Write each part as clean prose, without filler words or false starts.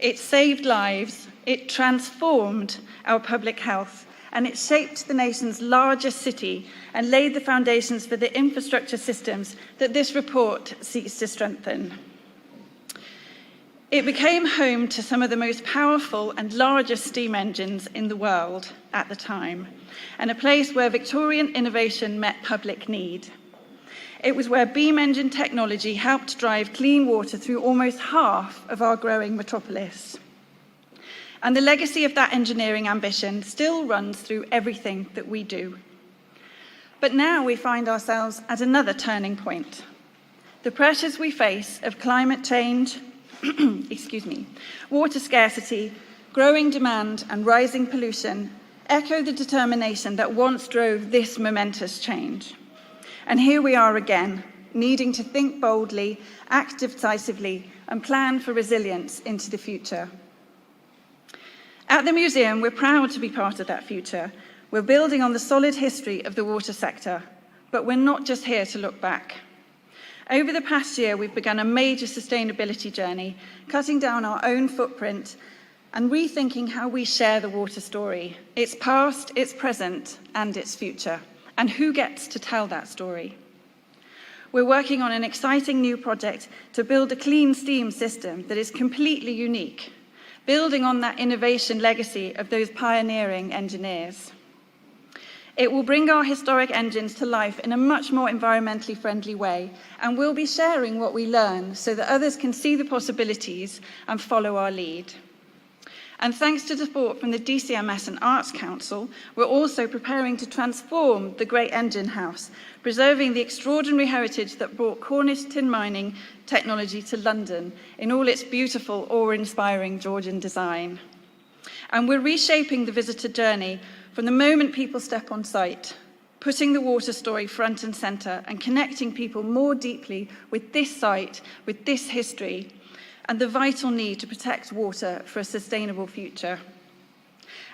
It saved lives, it transformed our public health, and it shaped the nation's largest city and laid the foundations for the infrastructure systems that this report seeks to strengthen. It became home to some of the most powerful and largest steam engines in the world at the time, and a place where Victorian innovation met public need. It was where beam engine technology helped drive clean water through almost half of our growing metropolis. And the legacy of that engineering ambition still runs through everything that we do. But now we find ourselves at another turning point. The pressures we face of climate change, water scarcity, growing demand, and rising pollution echo the determination that once drove this momentous change. And here we are again, needing to think boldly, act decisively, and plan for resilience into the future. At the museum, we're proud to be part of that future. We're building on the solid history of the water sector, but we're not just here to look back. Over the past year, we've begun a major sustainability journey, cutting down our own footprint and rethinking how we share the water story, its past, its present, and its future, and who gets to tell that story. We're working on an exciting new project to build a clean steam system that is completely unique, building on that innovation legacy of those pioneering engineers. It will bring our historic engines to life in a much more environmentally friendly way, and we'll be sharing what we learn so that others can see the possibilities and follow our lead. And thanks to support from the DCMS and Arts Council, we're also preparing to transform the Great Engine House, preserving the extraordinary heritage that brought Cornish tin mining technology to London in all its beautiful, awe-inspiring Georgian design. And we're reshaping the visitor journey from the moment people step on site, putting the water story front and centre and connecting people more deeply with this site, with this history, and the vital need to protect water for a sustainable future.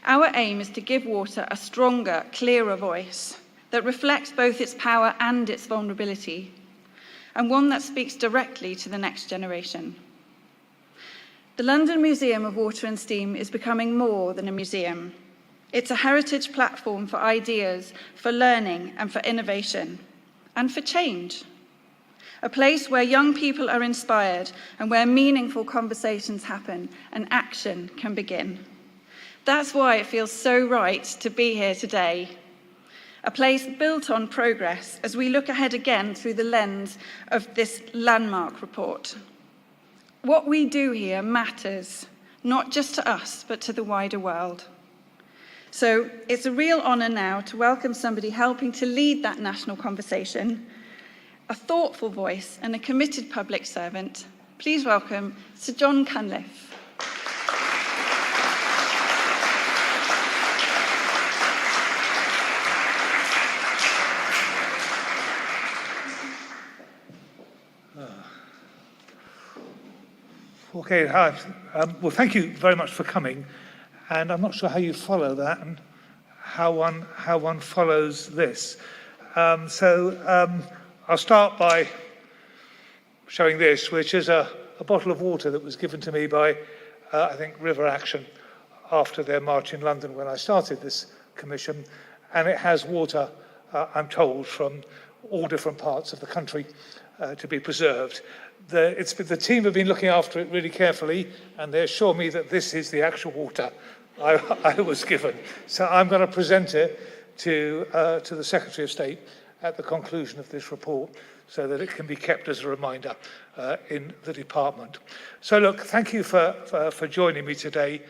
Our aim is to give water a stronger, clearer voice that reflects both its power and its vulnerability, and one that speaks directly to the next generation. The London Museum of Water and Steam is becoming more than a museum. It's a heritage platform for ideas, for learning, and for innovation, and for change. A place where young people are inspired and where meaningful conversations happen and action can begin. That's why it feels so right to be here today. A place built on progress as we look ahead again through the lens of this landmark report. What we do here matters, not just to us, but to the wider world. So it's a real honour now to welcome somebody helping to lead that national conversation, a thoughtful voice and a committed public servant. Please welcome Sir Jon Cunliffe. Okay, hi. Well, thank you very much for coming. And I'm not sure how you follow that and how one follows this. I'll start by showing this, which is a bottle of water that was given to me by, I think, River Action after their march in London when I started this commission. And it has water, I'm told, from all different parts of the country to be preserved. The team have been looking after it really carefully, and they assure me that this is the actual water I was given. So I'm going to present it to the Secretary of State at the conclusion of this report so that it can be kept as a reminder in the department. So look, thank you for joining me today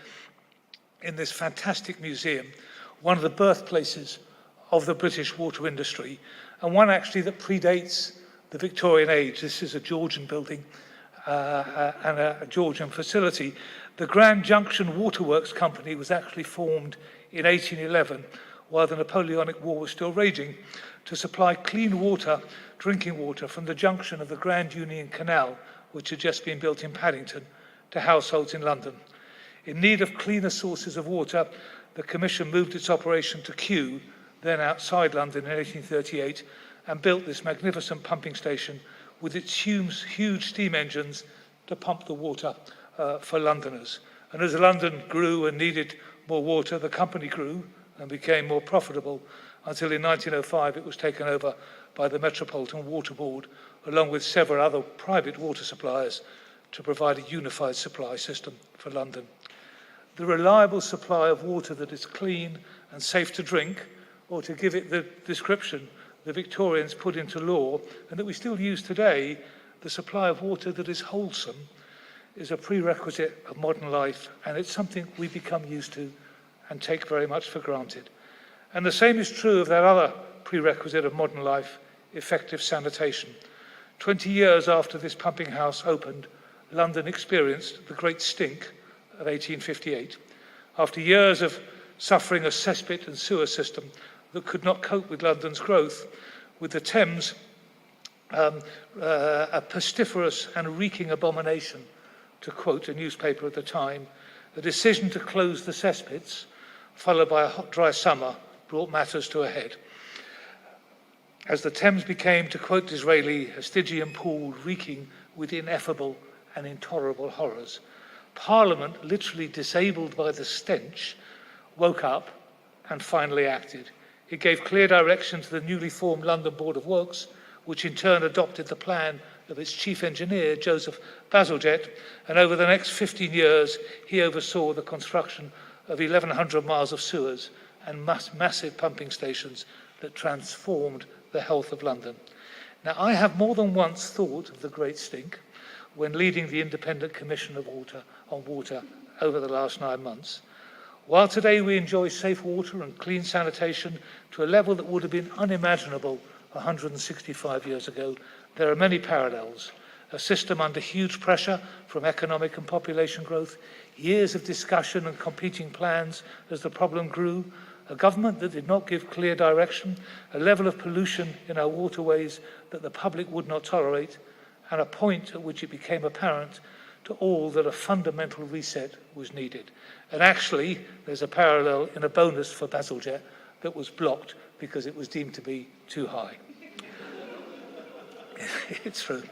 in this fantastic museum, one of the birthplaces of the British water industry, and one actually that predates the Victorian age. This is a Georgian building and a Georgian facility. The Grand Junction Waterworks Company was actually formed in 1811 while the Napoleonic War was still raging to supply clean water, drinking water from the junction of the Grand Union Canal, which had just been built in Paddington, to households in London. In need of cleaner sources of water, the Commission moved its operation to Kew, then outside London in 1838, and built this magnificent pumping station with its huge steam engines to pump the water for Londoners. And as London grew and needed more water, the company grew and became more profitable until in 1905 it was taken over by the Metropolitan Water Board, along with several other private water suppliers, to provide a unified supply system for London. The reliable supply of water that is clean and safe to drink, or to give it the description the Victorians put into law and that we still use today, the supply of water that is wholesome, is a prerequisite of modern life, and it's something we become used to and take very much for granted. And the same is true of that other prerequisite of modern life, effective sanitation. 20 years after this pumping house opened, London experienced the Great Stink of 1858. After years of suffering a cesspit and sewer system that could not cope with London's growth, with the Thames a pestiferous and reeking abomination, to quote a newspaper at the time, the decision to close the cesspits, followed by a hot, dry summer, brought matters to a head. As the Thames became, to quote Disraeli, a Stygian pool reeking with ineffable and intolerable horrors, Parliament, literally disabled by the stench, woke up and finally acted. It gave clear direction to the newly formed London Board of Works, which in turn adopted the plan of its chief engineer, Joseph Bazalgette, and over the next 15 years, he oversaw the construction of 1,100 miles of sewers and massive pumping stations that transformed the health of London. Now, I have more than once thought of the Great Stink when leading the Independent Commission on Water over the last 9 months. While today we enjoy safe water and clean sanitation to a level that would have been unimaginable 165 years ago, there are many parallels. A system under huge pressure from economic and population growth, years of discussion and competing plans as the problem grew, a government that did not give clear direction, a level of pollution in our waterways that the public would not tolerate, and a point at which it became apparent to all that a fundamental reset was needed. And actually, there's a parallel in a bonus for Bazalgette that was blocked because it was deemed to be too high. It's true.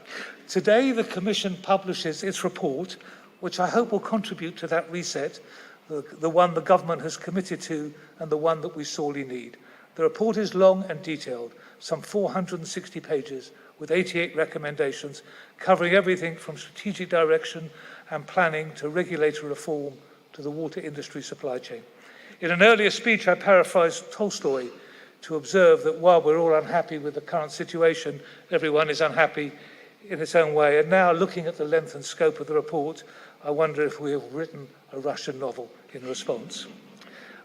Today, the Commission publishes its report, which I hope will contribute to that reset, the one the government has committed to and the one that we sorely need. The report is long and detailed, some 460 pages, with 88 recommendations, covering everything from strategic direction and planning to regulator reform to the water industry supply chain. In an earlier speech, I paraphrased Tolstoy to observe that while we're all unhappy with the current situation, everyone is unhappy in its own way. And now, looking at the length and scope of the report, I wonder if we have written a Russian novel in response.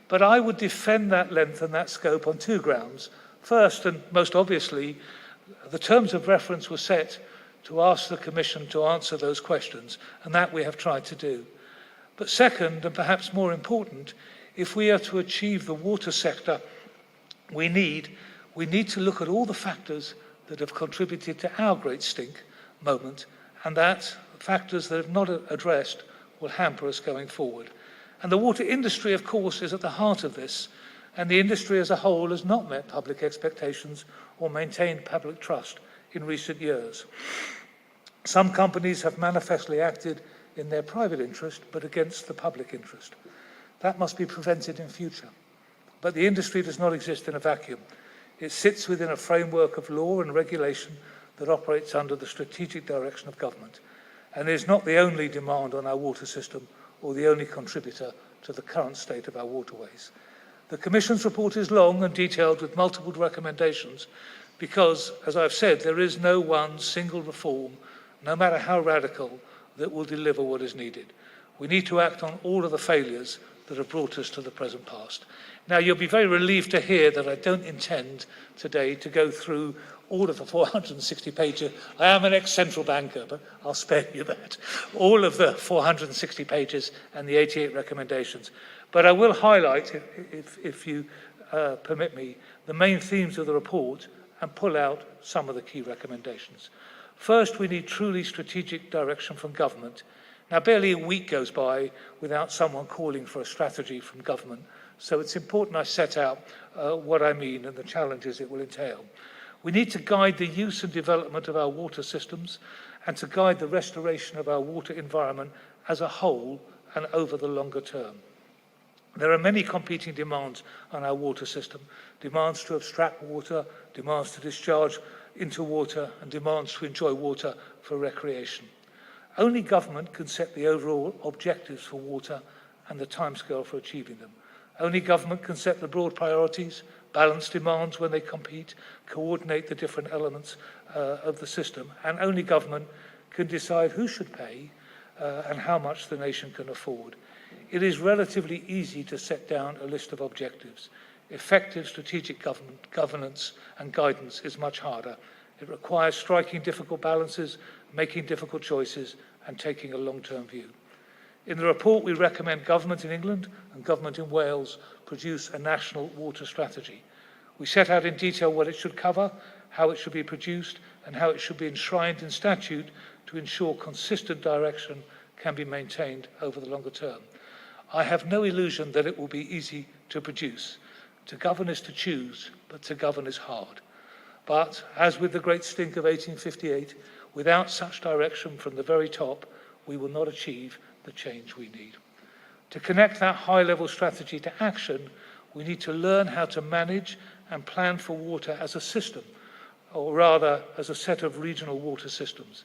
But I would defend that length and that scope on two grounds. First, and most obviously, the terms of reference were set to ask the Commission to answer those questions, and that we have tried to do. But second, and perhaps more important, if we are to achieve the water sector we need to look at all the factors that have contributed to our Great Stink moment, and that factors that have not addressed will hamper us going forward. And the water industry, of course, is at the heart of this, and the industry as a whole has not met public expectations or maintained public trust in recent years. Some companies have manifestly acted in their private interest, but against the public interest. That must be prevented in future. But the industry does not exist in a vacuum. It sits within a framework of law and regulation that operates under the strategic direction of government, and is not the only demand on our water system or the only contributor to the current state of our waterways. The Commission's report is long and detailed with multiple recommendations because, as I've said, there is no one single reform, no matter how radical, that will deliver what is needed. We need to act on all of the failures that have brought us to the present past. Now, you'll be very relieved to hear that I don't intend today to go through all of the 460 pages. I am an ex-central banker, but I'll spare you that. All of the 460 pages and the 88 recommendations. But I will highlight, if you permit me, the main themes of the report and pull out some of the key recommendations. First, we need truly strategic direction from government. Now, barely a week goes by without someone calling for a strategy from government, so it's important I set out what I mean and the challenges it will entail. We need to guide the use and development of our water systems and to guide the restoration of our water environment as a whole and over the longer term. There are many competing demands on our water system: demands to abstract water, demands to discharge into water, and demands to enjoy water for recreation. Only government can set the overall objectives for water and the timescale for achieving them. Only government can set the broad priorities, balance demands when they compete, coordinate the different elements of the system, and only government can decide who should pay and how much the nation can afford. It is relatively easy to set down a list of objectives. Effective strategic governance and guidance is much harder. It requires striking difficult balances, making difficult choices, and taking a long-term view. In the report, we recommend government in England and government in Wales produce a national water strategy. We set out in detail what it should cover, how it should be produced, and how it should be enshrined in statute to ensure consistent direction can be maintained over the longer term. I have no illusion that it will be easy to produce. To govern is to choose, but to govern is hard. But, as with the Great Stink of 1858, without such direction from the very top, we will not achieve the change we need. To connect that high-level strategy to action, we need to learn how to manage and plan for water as a system, or rather as a set of regional water systems.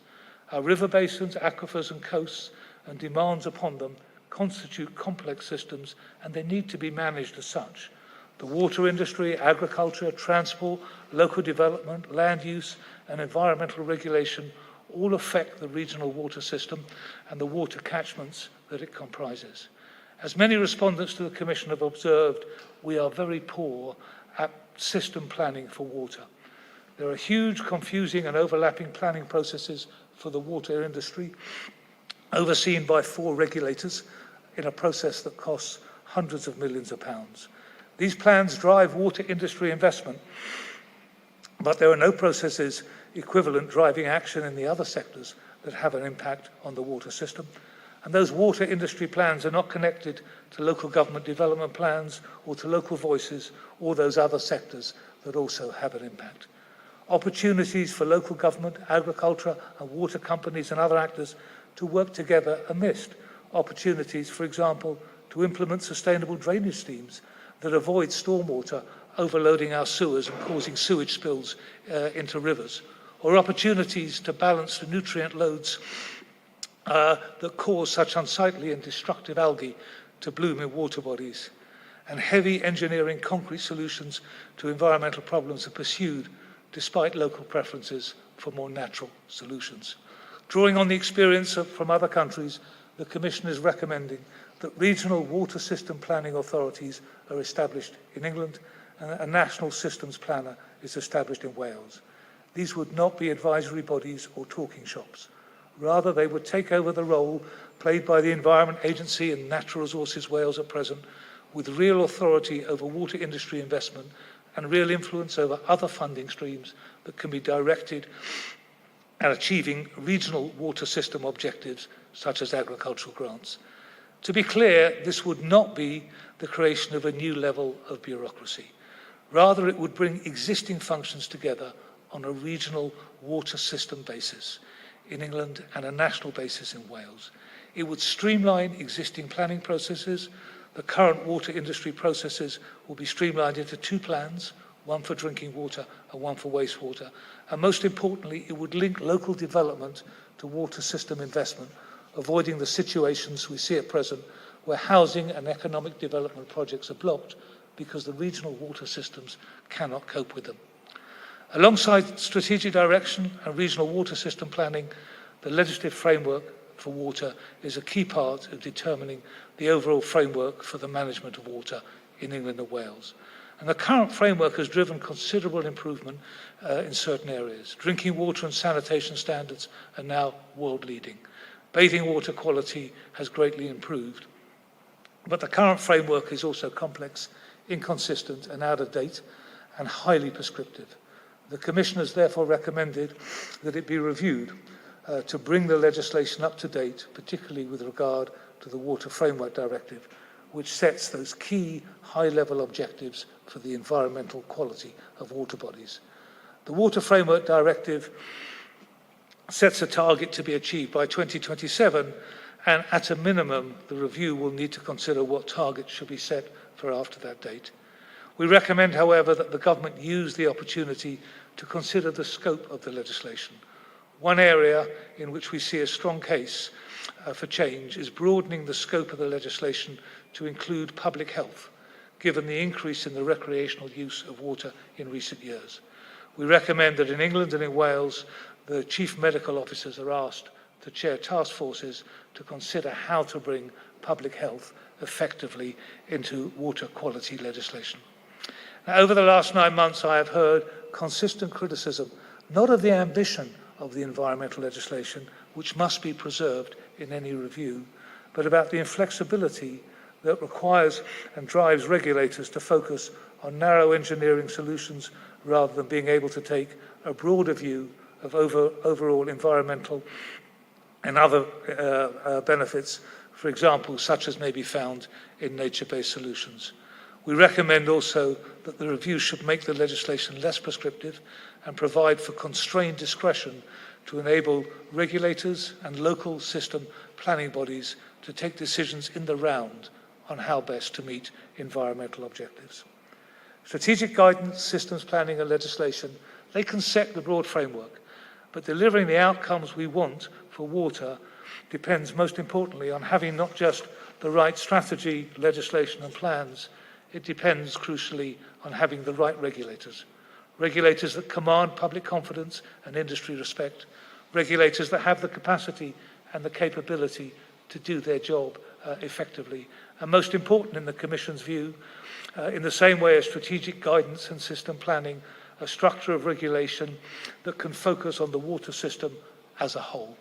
Our river basins, aquifers and coasts, and demands upon them constitute complex systems, and they need to be managed as such. The water industry, agriculture, transport, local development, land use, and environmental regulation all affect the regional water system and the water catchments that it comprises. As many respondents to the Commission have observed, we are very poor at system planning for water. There are huge, confusing and overlapping planning processes for the water industry, overseen by 4 regulators in a process that costs hundreds of millions of pounds. These plans drive water industry investment, but there are no processes equivalent driving action in the other sectors that have an impact on the water system. And those water industry plans are not connected to local government development plans or to local voices or those other sectors that also have an impact. Opportunities for local government, agriculture and water companies and other actors to work together are missed. Opportunities, for example, to implement sustainable drainage schemes that avoid stormwater overloading our sewers and causing sewage spills into rivers, or opportunities to balance the nutrient loads that cause such unsightly and destructive algae to bloom in water bodies. And heavy engineering concrete solutions to environmental problems are pursued despite local preferences for more natural solutions. Drawing on the experience from other countries, the Commission is recommending that regional water system planning authorities are established in England and a national systems planner is established in Wales. These would not be advisory bodies or talking shops. Rather, they would take over the role played by the Environment Agency and Natural Resources Wales at present, with real authority over water industry investment and real influence over other funding streams that can be directed at achieving regional water system objectives such as agricultural grants. To be clear, this would not be the creation of a new level of bureaucracy. Rather, it would bring existing functions together on a regional water system basis in England and a national basis in Wales. It would streamline existing planning processes. The current water industry processes will be streamlined into 2 plans, one for drinking water and one for wastewater. And most importantly, it would link local development to water system investment, avoiding the situations we see at present where housing and economic development projects are blocked because the regional water systems cannot cope with them. Alongside strategic direction and regional water system planning, the legislative framework for water is a key part of determining the overall framework for the management of water in England and Wales. And the current framework has driven considerable improvement in certain areas. Drinking water and sanitation standards are now world-leading. Bathing water quality has greatly improved. But the current framework is also complex, inconsistent and out of date and highly prescriptive. The Commission has therefore recommended that it be reviewed to bring the legislation up to date, particularly with regard to the Water Framework Directive, which sets those key high-level objectives for the environmental quality of water bodies. The Water Framework Directive sets a target to be achieved by 2027 and at a minimum, the review will need to consider what targets should be set for after that date. We recommend, however, that the government use the opportunity to consider the scope of the legislation. One area in which we see a strong case for change is broadening the scope of the legislation to include public health, given the increase in the recreational use of water in recent years. We recommend that in England and in Wales, the chief medical officers are asked to chair task forces to consider how to bring public health effectively into water quality legislation. Now, over the last 9 months, I have heard consistent criticism, not of the ambition of the environmental legislation, which must be preserved in any review, but about the inflexibility that requires and drives regulators to focus on narrow engineering solutions rather than being able to take a broader view of overall environmental and other benefits, for example, such as may be found in nature-based solutions. We recommend also that the review should make the legislation less prescriptive and provide for constrained discretion to enable regulators and local system planning bodies to take decisions in the round on how best to meet environmental objectives. Strategic guidance, systems planning and legislation, they can set the broad framework, but delivering the outcomes we want for water depends most importantly on having not just the right strategy, legislation and plans, it depends crucially on having the right regulators. Regulators that command public confidence and industry respect, regulators that have the capacity and the capability to do their job effectively. And most important in the Commission's view, in the same way as strategic guidance and system planning, a structure of regulation that can focus on the water system as a whole.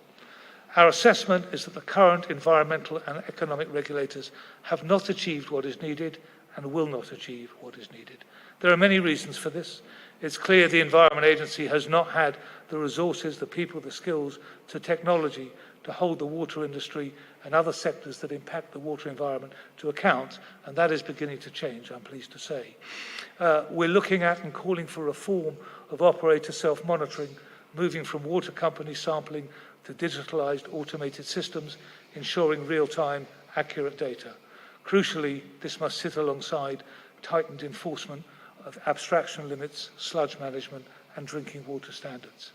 Our assessment is that the current environmental and economic regulators have not achieved what is needed and will not achieve what is needed. There are many reasons for this. It's clear the Environment Agency has not had the resources, the people, the skills, the technology to hold the water industry and other sectors that impact the water environment to account, and that is beginning to change, I'm pleased to say. We're looking at and calling for reform of operator self-monitoring, moving from water company sampling to digitalised automated systems, ensuring real-time, accurate data. Crucially, this must sit alongside tightened enforcement of abstraction limits, sludge management and drinking water standards.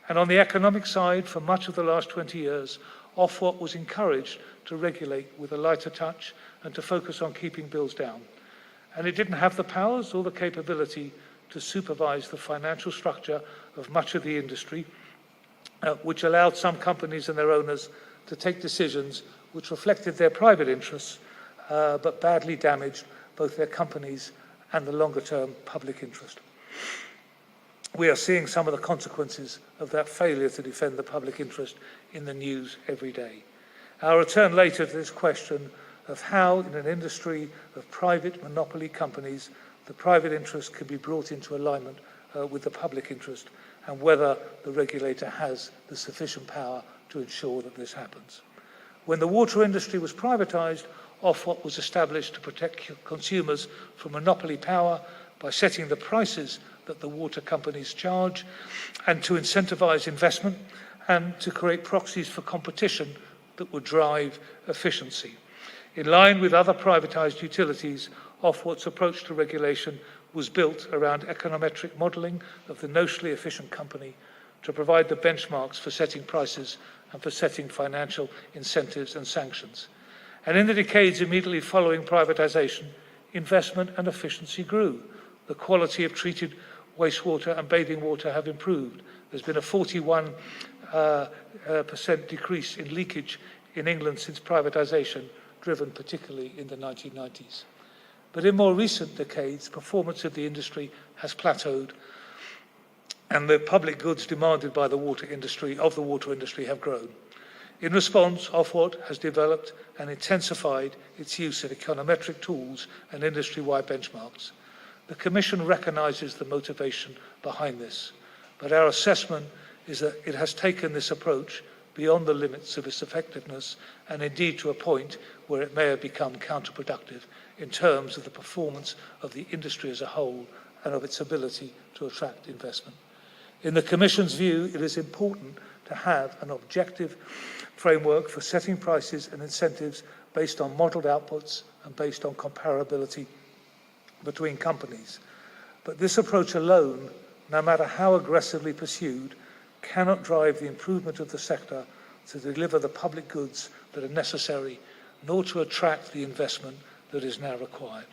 And on the economic side, for much of the last 20 years, Ofwat was encouraged to regulate with a lighter touch and to focus on keeping bills down. And it didn't have the powers or the capability to supervise the financial structure of much of the industry, which allowed some companies and their owners to take decisions which reflected their private interests, but badly damaged both their companies and the longer-term public interest. We are seeing some of the consequences of that failure to defend the public interest in the news every day. I'll return later to this question of how, in an industry of private monopoly companies, the private interest can be brought into alignment with the public interest and whether the regulator has the sufficient power to ensure that this happens. When the water industry was privatised, Ofwat was established to protect consumers from monopoly power by setting the prices that the water companies charge and to incentivise investment and to create proxies for competition that would drive efficiency. In line with other privatised utilities, Ofwat's approach to regulation was built around econometric modelling of the notionally efficient company to provide the benchmarks for setting prices and for setting financial incentives and sanctions. And in the decades immediately following privatisation, investment and efficiency grew. The quality of treated wastewater and bathing water have improved. There's been a 41% decrease in leakage in England since privatisation, driven particularly in the 1990s. But in more recent decades, performance of the industry has plateaued and the public goods demanded by the water industry, have grown. In response, Ofwat has developed and intensified its use of econometric tools and industry-wide benchmarks. The Commission recognises the motivation behind this, but our assessment is that it has taken this approach beyond the limits of its effectiveness and indeed to a point where it may have become counterproductive in terms of the performance of the industry as a whole and of its ability to attract investment. In the Commission's view, it is important to have an objective framework for setting prices and incentives based on modelled outputs and based on comparability between companies. But this approach alone, no matter how aggressively pursued, cannot drive the improvement of the sector to deliver the public goods that are necessary, nor to attract the investment that is now required.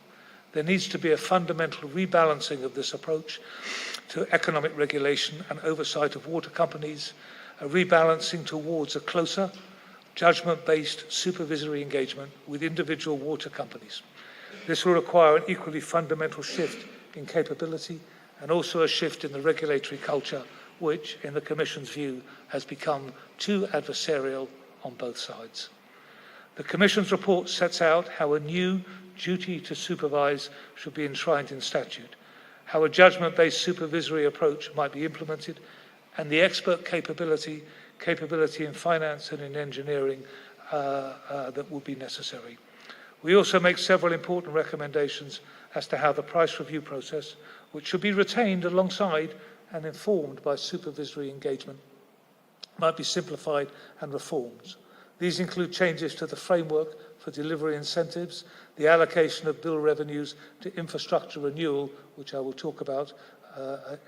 There needs to be a fundamental rebalancing of this approach to economic regulation and oversight of water companies, a rebalancing towards a closer, judgment-based supervisory engagement with individual water companies. This will require an equally fundamental shift in capability and also a shift in the regulatory culture, which, in the Commission's view, has become too adversarial on both sides. The Commission's report sets out how a new duty to supervise should be enshrined in statute, how a judgment-based supervisory approach might be implemented, and the expert capability in finance and in engineering that will be necessary. We also make several important recommendations as to how the price review process, which should be retained alongside and informed by supervisory engagement, might be simplified and reformed. These include changes to the framework for delivery incentives, the allocation of bill revenues to infrastructure renewal, which I will talk about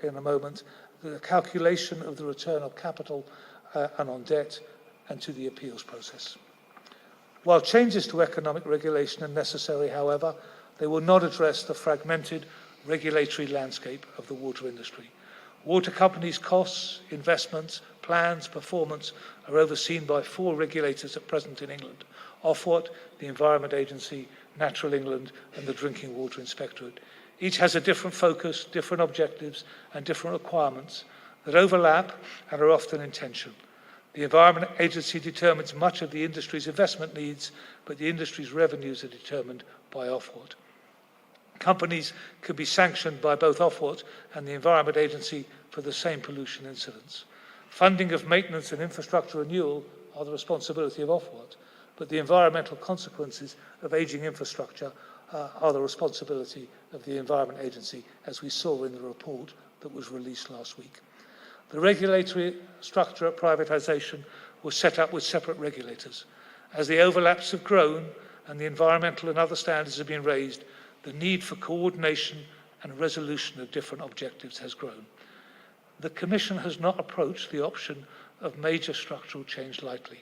in a moment, the calculation of the return on capital and on debt, and to the appeals process. While changes to economic regulation are necessary, however, they will not address the fragmented regulatory landscape of the water industry. Water companies' costs, investments, plans, performance are overseen by 4 regulators at present in England: Ofwat, the Environment Agency, Natural England, and the Drinking Water Inspectorate. Each has a different focus, different objectives, and different requirements that overlap and are often in tension. The Environment Agency determines much of the industry's investment needs, but the industry's revenues are determined by Ofwat. Companies could be sanctioned by both Ofwat and the Environment Agency for the same pollution incidents. Funding of maintenance and infrastructure renewal are the responsibility of Ofwat, but the environmental consequences of ageing infrastructure are the responsibility of the Environment Agency, as we saw in the report that was released last week. The regulatory structure at privatisation was set up with separate regulators. As the overlaps have grown and the environmental and other standards have been raised, the need for coordination and resolution of different objectives has grown. The Commission has not approached the option of major structural change lightly.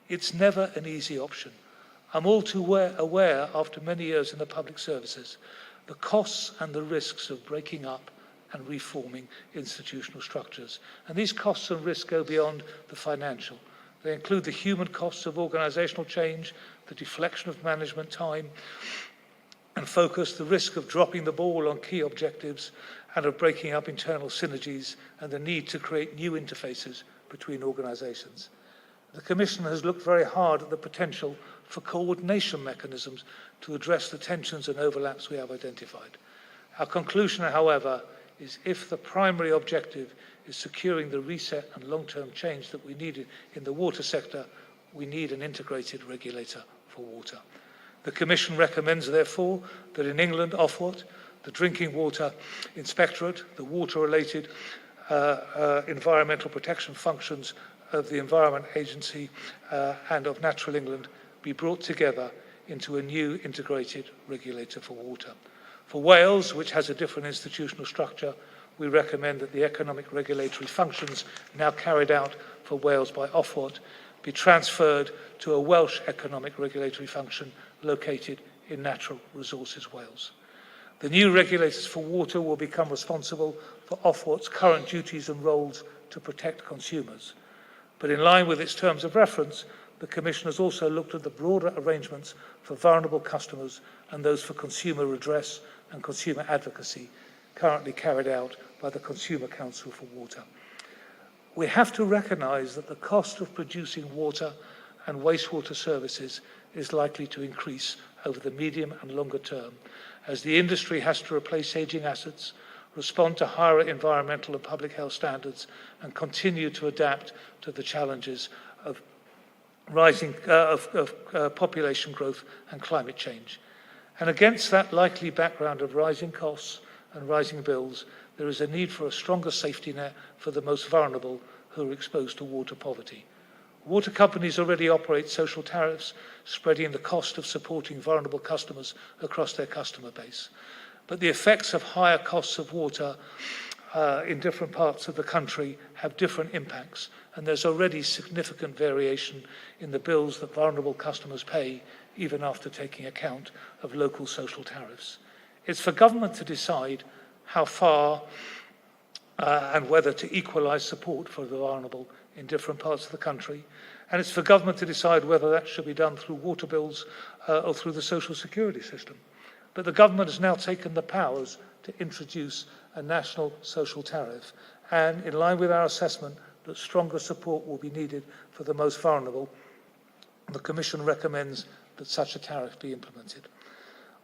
It's never an easy option. I'm all too aware, after many years in the public services, the costs and the risks of breaking up and reforming institutional structures. And these costs and risks go beyond the financial. They include the human costs of organisational change, the deflection of management time and focus, the risk of dropping the ball on key objectives and of breaking up internal synergies, and the need to create new interfaces between organisations. The Commission has looked very hard at the potential for coordination mechanisms to address the tensions and overlaps we have identified. Our conclusion, however, is if the primary objective is securing the reset and long-term change that we needed in the water sector, we need an integrated regulator for water. The Commission recommends, therefore, that in England, Ofwat, the Drinking Water Inspectorate, the water-related environmental protection functions of the Environment Agency and of Natural England be brought together into a new integrated regulator for water. For Wales, which has a different institutional structure, we recommend that the economic regulatory functions now carried out for Wales by Ofwat be transferred to a Welsh economic regulatory function located in Natural Resources Wales. The new regulators for water will become responsible for Ofwat's current duties and roles to protect consumers. But in line with its terms of reference, the Commission has also looked at the broader arrangements for vulnerable customers and those for consumer redress and consumer advocacy currently carried out by the Consumer Council for Water. We have to recognise that the cost of producing water and wastewater services is likely to increase over the medium and longer term as the industry has to replace ageing assets, respond to higher environmental and public health standards, and continue to adapt to the challenges of rising population growth and climate change. And against that likely background of rising costs and rising bills, there is a need for a stronger safety net for the most vulnerable who are exposed to water poverty. Water companies already operate social tariffs, spreading the cost of supporting vulnerable customers across their customer base. But the effects of higher costs of water in different parts of the country have different impacts, and there's already significant variation in the bills that vulnerable customers pay, even after taking account of local social tariffs. It's for government to decide how far and whether to equalise support for the vulnerable in different parts of the country, and it's for government to decide whether that should be done through water bills or through the social security system. But the government has now taken the powers to introduce a national social tariff, and in line with our assessment that stronger support will be needed for the most vulnerable, the Commission recommends that such a tariff be implemented.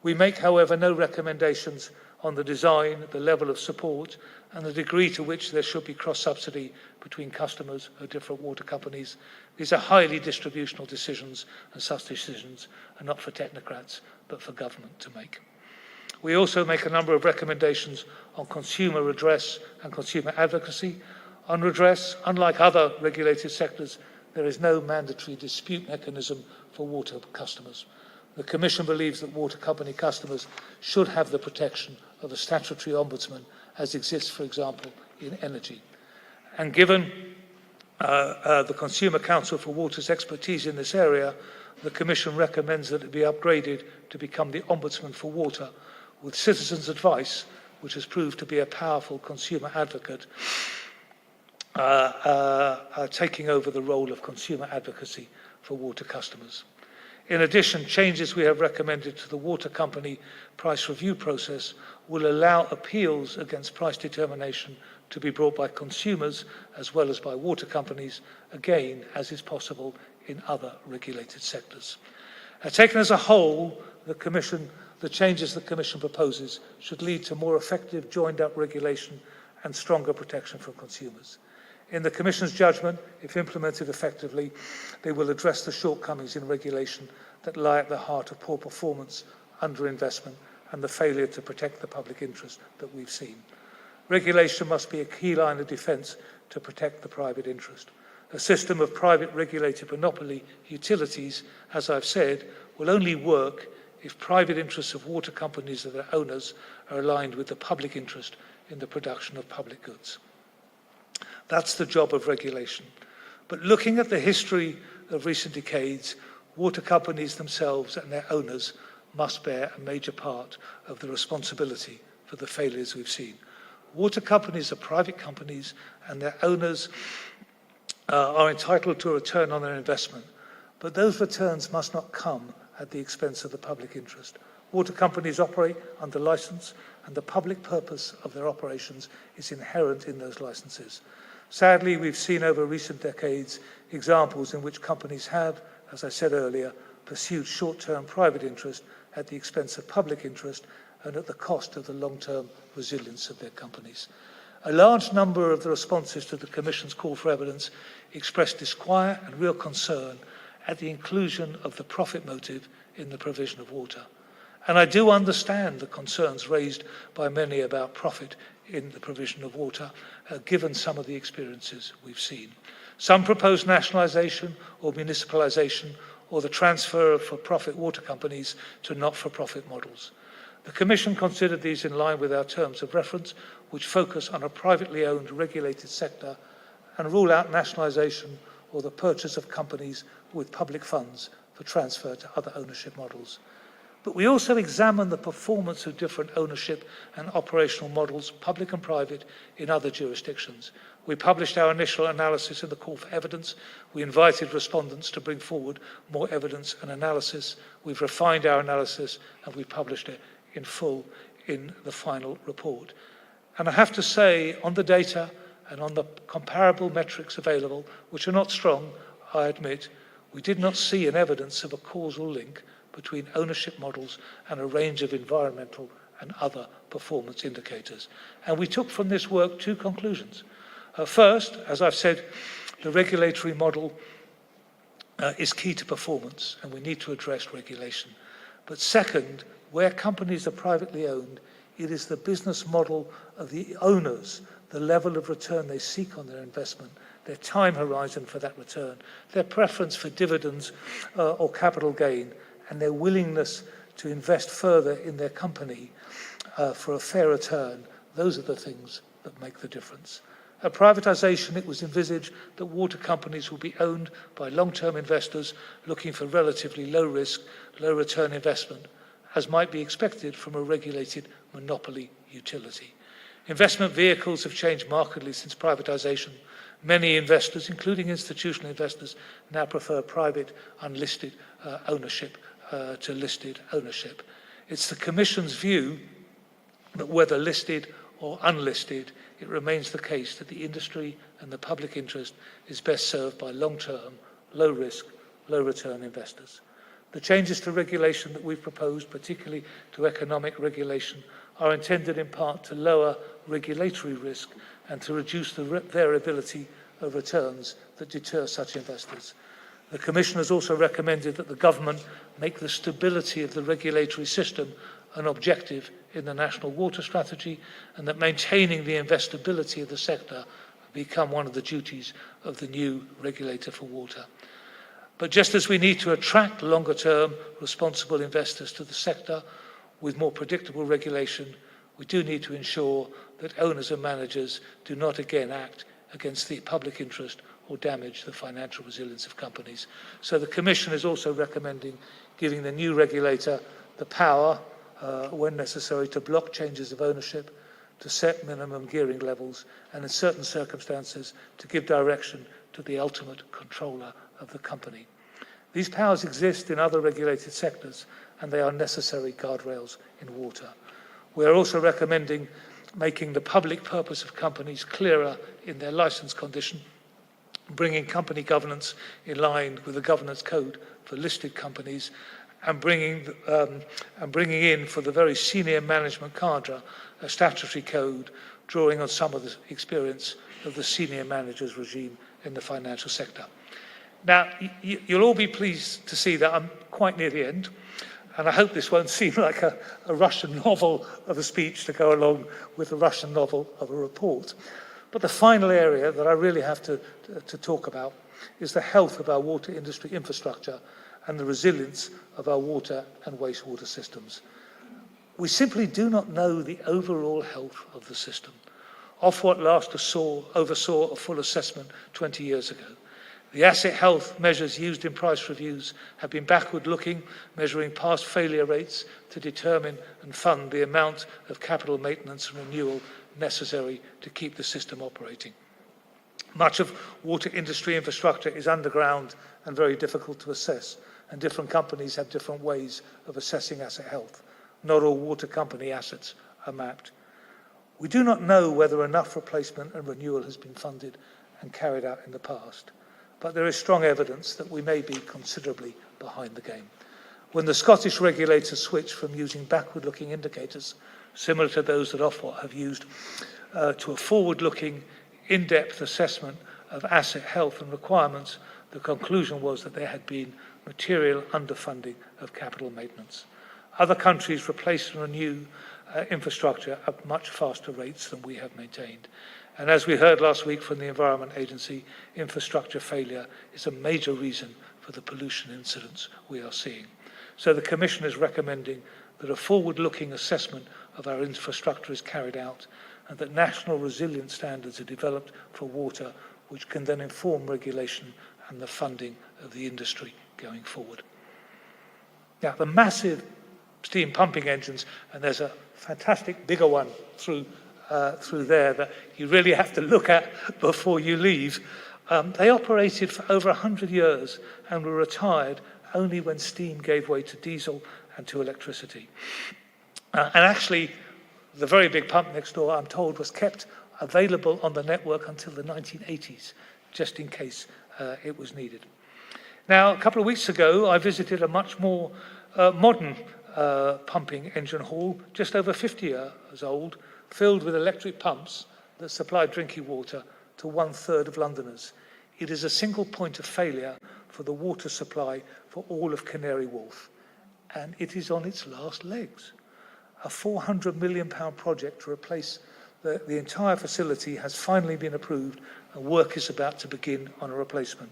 We make, however, no recommendations on the design, the level of support, and the degree to which there should be cross-subsidy between customers of different water companies. These are highly distributional decisions, and such decisions are not for technocrats, but for government to make. We also make a number of recommendations on consumer redress and consumer advocacy. On redress, unlike other regulated sectors, there is no mandatory dispute mechanism for water customers. The Commission believes that water company customers should have the protection of a statutory ombudsman, as exists, for example, in energy. And given the Consumer Council for Water's expertise in this area, the Commission recommends that it be upgraded to become the Ombudsman for Water, with citizens' advice, which has proved to be a powerful consumer advocate, taking over the role of consumer advocacy for water customers. In addition, changes we have recommended to the water company price review process will allow appeals against price determination to be brought by consumers as well as by water companies, again, as is possible in other regulated sectors. Taken as a whole, the changes the Commission proposes should lead to more effective joined-up regulation and stronger protection for consumers. In the Commission's judgment, if implemented effectively, they will address the shortcomings in regulation that lie at the heart of poor performance, underinvestment, and the failure to protect the public interest that we've seen. Regulation must be a key line of defence to protect the private interest. A system of private regulated monopoly utilities, as I've said, will only work if private interests of water companies and their owners are aligned with the public interest in the production of public goods. That's the job of regulation. But looking at the history of recent decades, water companies themselves and their owners must bear a major part of the responsibility for the failures we've seen. Water companies are private companies, and their owners are entitled to a return on their investment. But those returns must not come at the expense of the public interest. Water companies operate under licence, and the public purpose of their operations is inherent in those licences. Sadly, we've seen over recent decades examples in which companies have, as I said earlier, pursued short-term private interest at the expense of public interest and at the cost of the long-term resilience of their companies. A large number of the responses to the Commission's call for evidence expressed disquiet and real concern at the inclusion of the profit motive in the provision of water. And I do understand the concerns raised by many about profit in the provision of water, given some of the experiences we've seen. Some propose nationalisation or municipalisation or the transfer of for-profit water companies to not-for-profit models. The Commission considered these in line with our terms of reference, which focus on a privately owned regulated sector and rule out nationalisation or the purchase of companies with public funds for transfer to other ownership models. But we also examine the performance of different ownership and operational models, public and private, in other jurisdictions. We published our initial analysis in the call for evidence. We invited respondents to bring forward more evidence and analysis. We've refined our analysis and we published it in full in the final report. And I have to say, on the data and on the comparable metrics available, which are not strong, I admit, we did not see an evidence of a causal link between ownership models and a range of environmental and other performance indicators. And we took from this work two conclusions. First, as I've said, the regulatory model is key to performance, and we need to address regulation. But second, where companies are privately owned, it is the business model of the owners, the level of return they seek on their investment, their time horizon for that return, their preference for dividends or capital gain, and their willingness to invest further in their company for a fair return, those are the things that make the difference. At privatisation, it was envisaged that water companies will be owned by long-term investors looking for relatively low-risk, low-return investment, as might be expected from a regulated monopoly utility. Investment vehicles have changed markedly since privatisation. Many investors, including institutional investors, now prefer private, unlisted ownership to listed ownership. It's the Commission's view that whether listed or unlisted, it remains the case that the industry and the public interest is best served by long-term, low-risk, low-return investors. The changes to regulation that we've proposed, particularly to economic regulation, are intended in part to lower regulatory risk and to reduce the variability of returns that deter such investors. The Commission has also recommended that the government make the stability of the regulatory system an objective in the National Water Strategy, and that maintaining the investability of the sector become one of the duties of the new regulator for water. But just as we need to attract longer-term responsible investors to the sector with more predictable regulation, we do need to ensure that owners and managers do not again act against the public interest or damage the financial resilience of companies. So the Commission is also recommending giving the new regulator the power, when necessary, to block changes of ownership, to set minimum gearing levels, and in certain circumstances to give direction to the ultimate controller of the company. These powers exist in other regulated sectors, and they are necessary guardrails in water. We are also recommending making the public purpose of companies clearer in their licence condition, bringing company governance in line with the governance code for listed companies, and bringing in for the very senior management cadre a statutory code drawing on some of the experience of the senior managers regime in the financial sector. Now, you'll all be pleased to see that I'm quite near the end, and I hope this won't seem like a Russian novel of a speech to go along with a Russian novel of a report. But the final area that I really have to talk about is the health of our water industry infrastructure and the resilience of our water and wastewater systems. We simply do not know the overall health of the system. Ofwat last oversaw a full assessment 20 years ago. The asset health measures used in price reviews have been backward-looking, measuring past failure rates to determine and fund the amount of capital maintenance and renewal necessary to keep the system operating. Much of water industry infrastructure is underground and very difficult to assess, and different companies have different ways of assessing asset health. Not all water company assets are mapped. We do not know whether enough replacement and renewal has been funded and carried out in the past, but there is strong evidence that we may be considerably behind the game. When the Scottish regulator switched from using backward-looking indicators, similar to those that Ofwat have used, to a forward-looking, in-depth assessment of asset health and requirements, the conclusion was that there had been material underfunding of capital maintenance. Other countries replace and renew infrastructure at much faster rates than we have maintained. And as we heard last week from the Environment Agency, infrastructure failure is a major reason for the pollution incidents we are seeing. So the Commission is recommending that a forward-looking assessment of our infrastructure is carried out and that national resilience standards are developed for water, which can then inform regulation and the funding of the industry going forward. Now, the massive steam pumping engines, and there's a fantastic bigger one through there that you really have to look at before you leave. They operated for over 100 years and were retired only when steam gave way to diesel and to electricity. And actually, the very big pump next door, I'm told, was kept available on the network until the 1980s, just in case it was needed. Now, a couple of weeks ago, I visited a much more modern pumping engine hall, just over 50 years old, filled with electric pumps that supply drinking water to 1/3 of Londoners. It is a single point of failure for the water supply for all of Canary Wharf, and it is on its last legs. A £400 million project to replace The entire facility has finally been approved and work is about to begin on a replacement.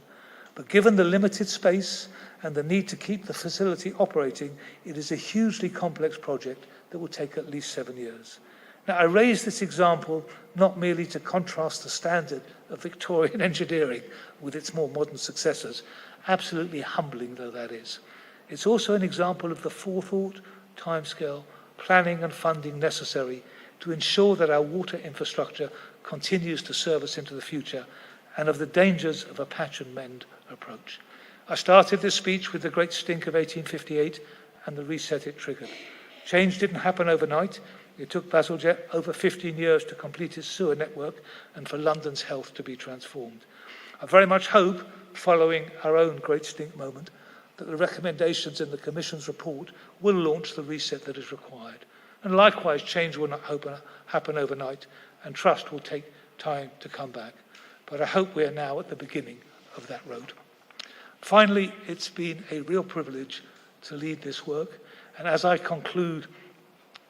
But given the limited space and the need to keep the facility operating, it is a hugely complex project that will take at least 7 years. Now, I raise this example not merely to contrast the standard of Victorian engineering with its more modern successors, absolutely humbling though that is. It's also an example of the forethought, timescale, planning and funding necessary to ensure that our water infrastructure continues to serve us into the future, and of the dangers of a patch and mend approach. I started this speech with the Great Stink of 1858 and the reset it triggered. Change didn't happen overnight. It took Bazalgette over 15 years to complete its sewer network and for London's health to be transformed. I very much hope, following our own Great Stink moment, that the recommendations in the Commission's report will launch the reset that is required. And likewise, change will not happen overnight, and trust will take time to come back. But I hope we are now at the beginning of that road. Finally, it's been a real privilege to lead this work. And as I conclude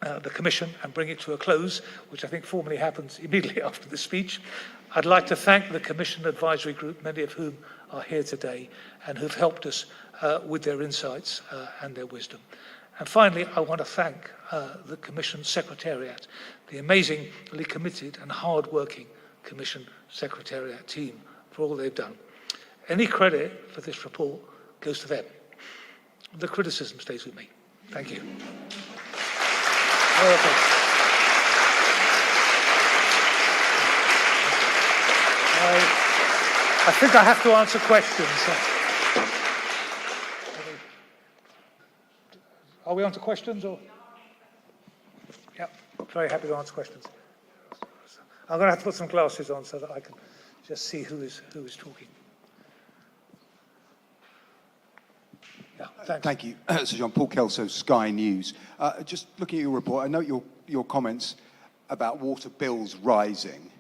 the Commission and bring it to a close, which I think formally happens immediately after the speech, I'd like to thank the Commission Advisory Group, many of whom are here today, and who've helped us with their insights and their wisdom. And finally, I want to thank the Commission Secretariat, the amazingly committed and hard-working Commission Secretariat team for all they've done. Any credit for this report goes to them. The criticism stays with me. Thank you. I think I have to answer questions. Are we on to questions? Or? Yeah, very happy to answer questions. I'm going to have to put some glasses on so that I can just see who is talking. Yeah, thanks. Thank you, Sir Jon. Paul Kelso, Sky News. Just looking at your report, I note your comments about water bills rising.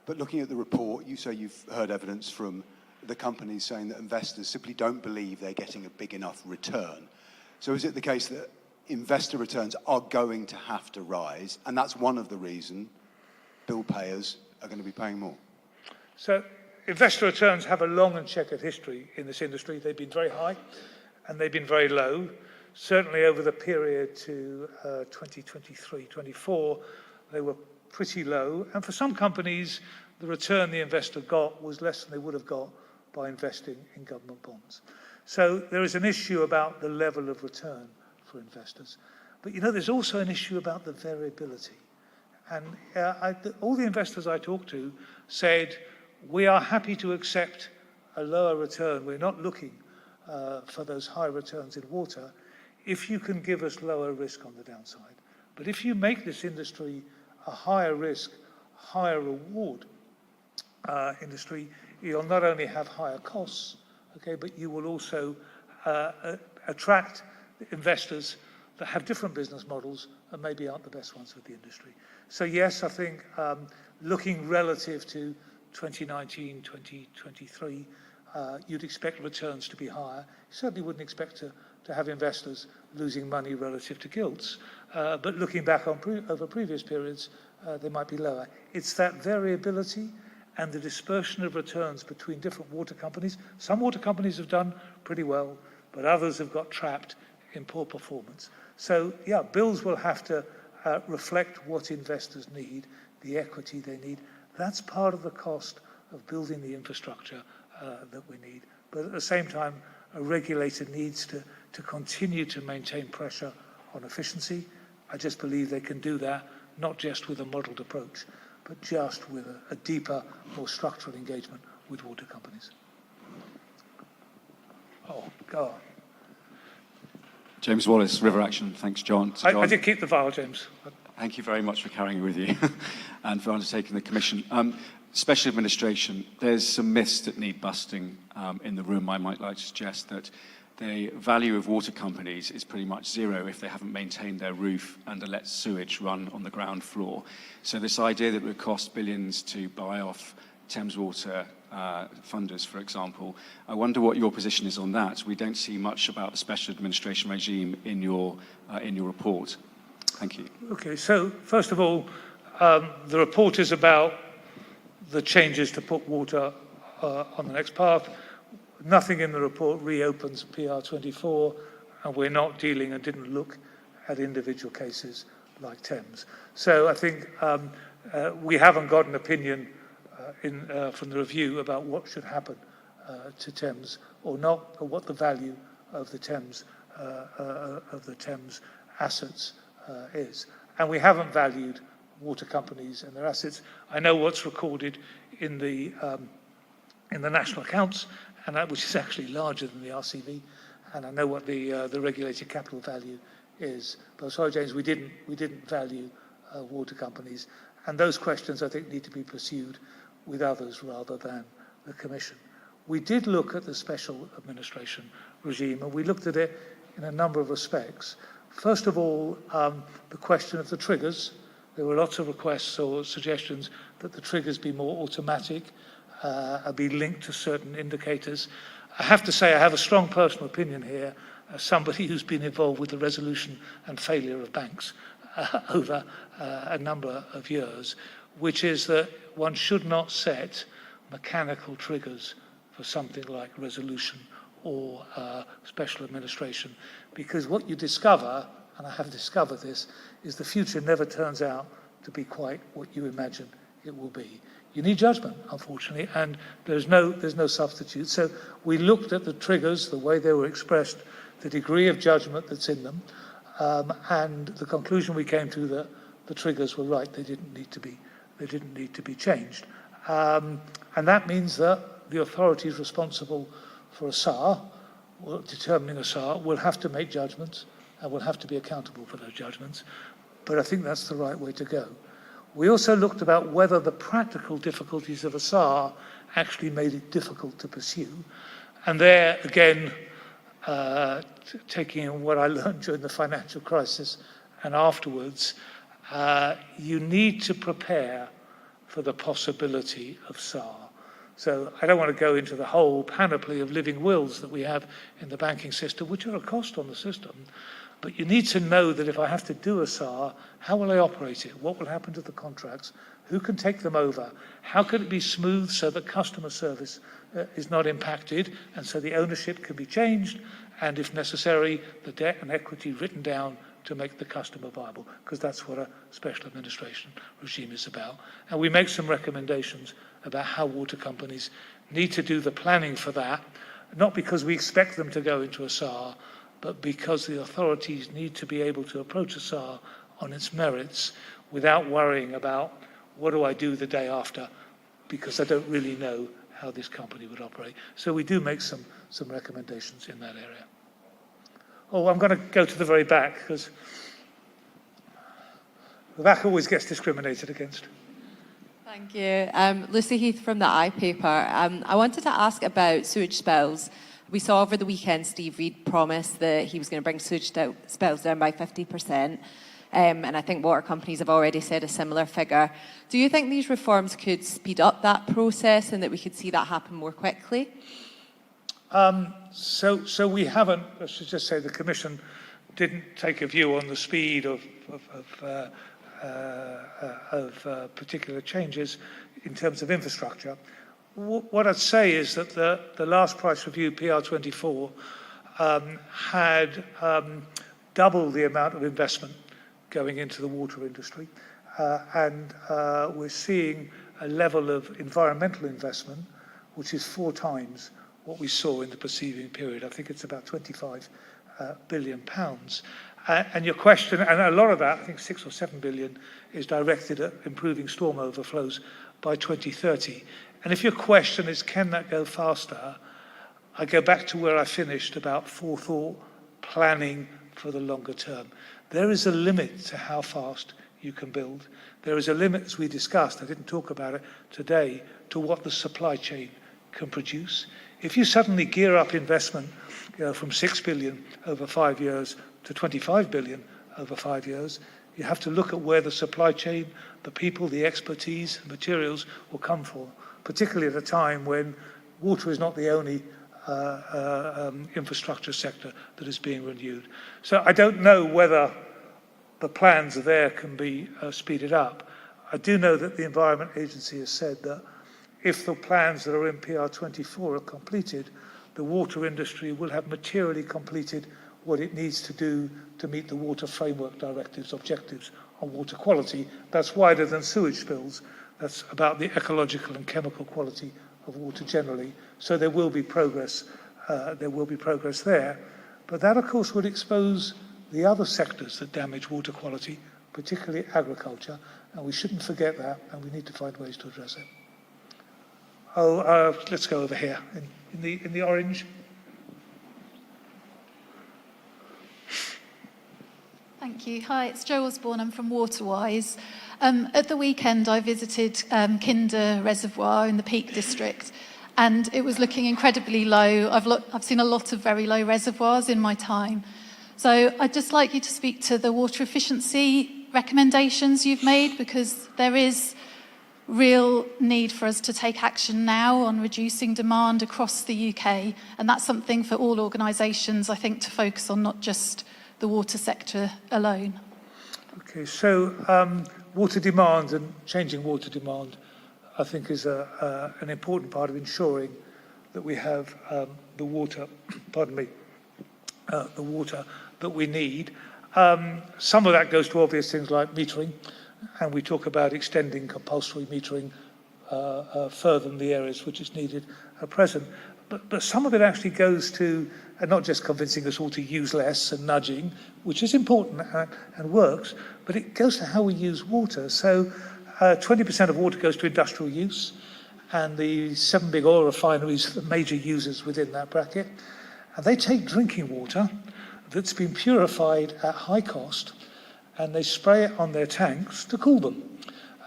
But looking at the report, you say you've heard evidence from the companies saying that investors simply don't believe they're getting a big enough return. So is it the case that investor returns are going to have to rise, and that's one of the reasons bill payers are going to be paying more? So investor returns have a long and checkered history in this industry. They've been very high and they've been very low. Certainly over the period to 2023-24, they were pretty low. And for some companies, the return the investor got was less than they would have got by investing in government bonds. So there is an issue about the level of return for investors. But, you know, there's also an issue about the variability. And all the investors I talked to said, we are happy to accept a lower return. We're not looking for those high returns in water if you can give us lower risk on the downside. But if you make this industry a higher risk, higher reward industry, you'll not only have higher costs, okay, but you will also attract investors that have different business models and maybe aren't the best ones for the industry. So yes, I think looking relative to 2019, 2023, you'd expect returns to be higher. You certainly wouldn't expect to have investors losing money relative to gilts. But looking back on over previous periods, they might be lower. It's that variability and the dispersion of returns between different water companies. Some water companies have done pretty well, but others have got trapped in poor performance. So yeah, bills will have to reflect what investors need, the equity they need. That's part of the cost of building the infrastructure that we need. But at the same time, a regulator needs to continue to maintain pressure on efficiency. I just believe they can do that, not just with a modelled approach, but just with a deeper, more structural engagement with water companies. Oh, go on. James Wallace, River Action. Thanks, John. I did keep the file, James. Thank you very much for carrying it with you and for undertaking the commission. Special administration, there's some myths that need busting in the room. I might like to suggest that the value of water companies is pretty much zero if they haven't maintained their roof and let sewage run on the ground floor. So this idea that it would cost billions to buy off Thames Water funders, for example, I wonder what your position is on that. We don't see much about the special administration regime in your report. Thank you. Okay, so first of all, The report is about the changes to put water on the next path. Nothing in the report reopens PR24, and we're not dealing and didn't look at individual cases like Thames. So I think we haven't got an opinion from the review about what should happen to Thames or not, or what the value of the Thames assets is. And we haven't valued water companies and their assets. I know what's recorded in the national accounts, and which is actually larger than the RCV, and I know what the regulated capital value is. But sorry, James, we didn't value water companies, and those questions I think need to be pursued with others rather than the Commission. We did look at the special administration regime, and we looked at it in a number of respects. First of all, the question of the triggers. There were lots of requests or suggestions that the triggers be more automatic, be linked to certain indicators. I have to say I have a strong personal opinion here as somebody who's been involved with the resolution and failure of banks over a number of years, which is that one should not set mechanical triggers for something like resolution or special administration, because what you discover, and I have discovered this, is the future never turns out to be quite what you imagine it will be. You need judgment, unfortunately, and there's no substitute. So we looked at the triggers, the way they were expressed, the degree of judgment that's in them, and the conclusion we came to that the triggers were right. They didn't need to be changed, and that means that the authorities responsible for a SAR, or determining a SAR, will have to make judgments and will have to be accountable for those judgments. But I think that's the right way to go. We also looked about whether the practical difficulties of a SAR actually made it difficult to pursue. And there, again, taking in what I learned during the financial crisis and afterwards, you need to prepare for the possibility of SAR. So I don't want to go into the whole panoply of living wills that we have in the banking system, which are a cost on the system. But you need to know that if I have to do a SAR, how will I operate it? What will happen to the contracts? Who can take them over? How can it be smooth so that customer service is not impacted, and so the ownership can be changed, and if necessary, the debt and equity written down to make the customer viable, because that's what a special administration regime is about. And we make some recommendations about how water companies need to do the planning for that, not because we expect them to go into a SAR, but because the authorities need to be able to approach a SAR on its merits without worrying about what do I do the day after, because I don't really know how this company would operate. So we do make some recommendations in that area. Oh, I'm going to go to the very back, because the back always gets discriminated against. Thank you. Lucy Heath from the iPaper. I wanted to ask about sewage spills. We saw over the weekend Steve Reid promised that he was going to bring sewage spills down by 50%. And I think water companies have already said a similar figure. Do you think these reforms could speed up that process and that we could see that happen more quickly? So we haven't, I should just say the Commission didn't take a view on the speed of particular changes in terms of infrastructure. What I'd say is that the last price review, PR24, had double the amount of investment going into the water industry, and we're seeing a level of environmental investment which is 4 times what we saw in the preceding period. I think it's about £25 billion. And your question, and a lot of that, I think 6 or 7 billion, is directed at improving storm overflows by 2030. And if your question is, can that go faster? I go back to where I finished about forethought, planning for the longer term. There is a limit to how fast you can build. There is a limit, as we discussed, I didn't talk about it today, to what the supply chain can produce. If you suddenly gear up investment, from 6 billion over 5 years to 25 billion over 5 years, you have to look at where the supply chain, the people, the expertise, the materials will come from, particularly at a time when water is not the only infrastructure sector that is being renewed. So I don't know whether the plans there can be speeded up. I do know that the Environment Agency has said that if the plans that are in PR24 are completed, the water industry will have materially completed what it needs to do to meet the Water Framework Directive's objectives on water quality. That's wider than sewage spills. That's about the ecological and chemical quality of water generally. So there will be progress. There. But that, of course, would expose the other sectors that damage water quality, particularly agriculture, and we shouldn't forget that, and we need to find ways to address it. Let's go over here in the orange. Thank you. Hi, it's Jo Osborne. I'm from Waterwise. At the weekend, I visited Kinder Reservoir in the Peak District, and it was looking incredibly low. I've seen a lot of very low reservoirs in my time. So I'd just like you to speak to the water efficiency recommendations you've made, because there is real need for us to take action now on reducing demand across the UK, and that's something for all organisations, I think, to focus on, not just the water sector alone. Okay, so water demand and changing water demand, I think, is an important part of ensuring that we have the water, the water that we need. Some of that goes to obvious things like metering, and we talk about extending compulsory metering further than the areas which is needed at present. But some of it actually goes to, and not just convincing us all to use less and nudging, which is important and works, but it goes to how we use water. So 20% of water goes to industrial use, and the 7 big oil refineries are the major users within that bracket. And they take drinking water that's been purified at high cost, and they spray it on their tanks to cool them.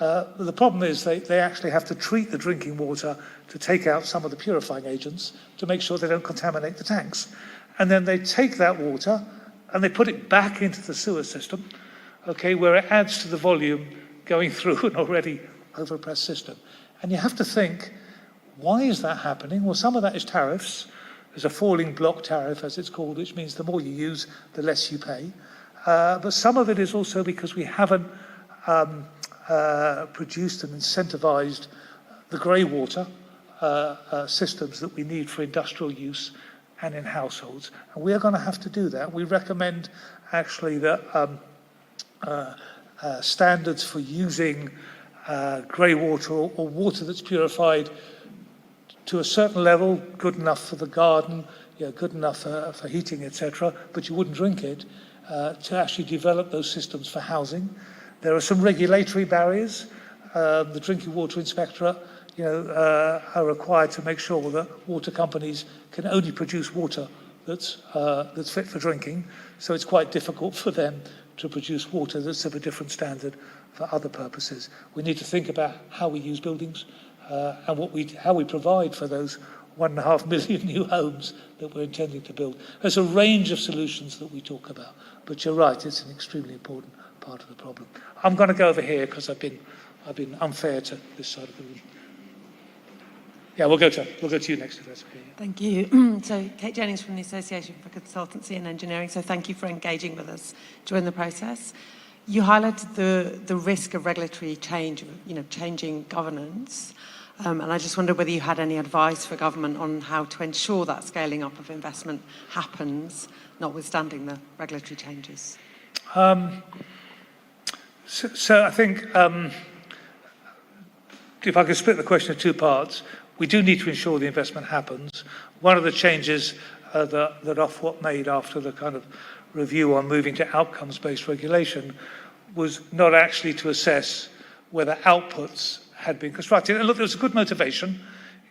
The problem is they actually have to treat the drinking water to take out some of the purifying agents to make sure they don't contaminate the tanks. And then they take that water and they put it back into the sewer system, okay, where it adds to the volume going through an already overpressed system. And you have to think, why is that happening? Well, some of that is tariffs. There's a falling block tariff, as it's called, which means the more you use, the less you pay. But some of it is also because we haven't produced and incentivised the grey water systems that we need for industrial use and in households. And we are going to have to do that. We recommend actually that standards for using grey water or water that's purified to a certain level, good enough for the garden, good enough for heating, etc., but you wouldn't drink it, to actually develop those systems for housing. There are some regulatory barriers. The Drinking Water Inspectorate are required to make sure that water companies can only produce water that's fit for drinking. So it's quite difficult for them to produce water that's of a different standard for other purposes. We need to think about how we use buildings and how we provide for those 1.5 million new homes that we're intending to build. There's a range of solutions that we talk about, but you're right, it's an extremely important part of the problem. I'm going to go over here because I've been unfair to this side of the room. Yeah, we'll go to you next if that's okay. Thank you. So Kate Jennings from the Association for Consultancy and Engineering. So thank you for engaging with us during the process. You highlighted the risk of regulatory change, changing governance. And I just wondered whether you had any advice for government on how to ensure that scaling up of investment happens, notwithstanding the regulatory changes. So I think if I could split the question in two parts, we do need to ensure the investment happens. One of the changes that Ofwat made after the kind of review on moving to outcomes-based regulation was not actually to assess whether outputs had been constructed. And look, there was a good motivation.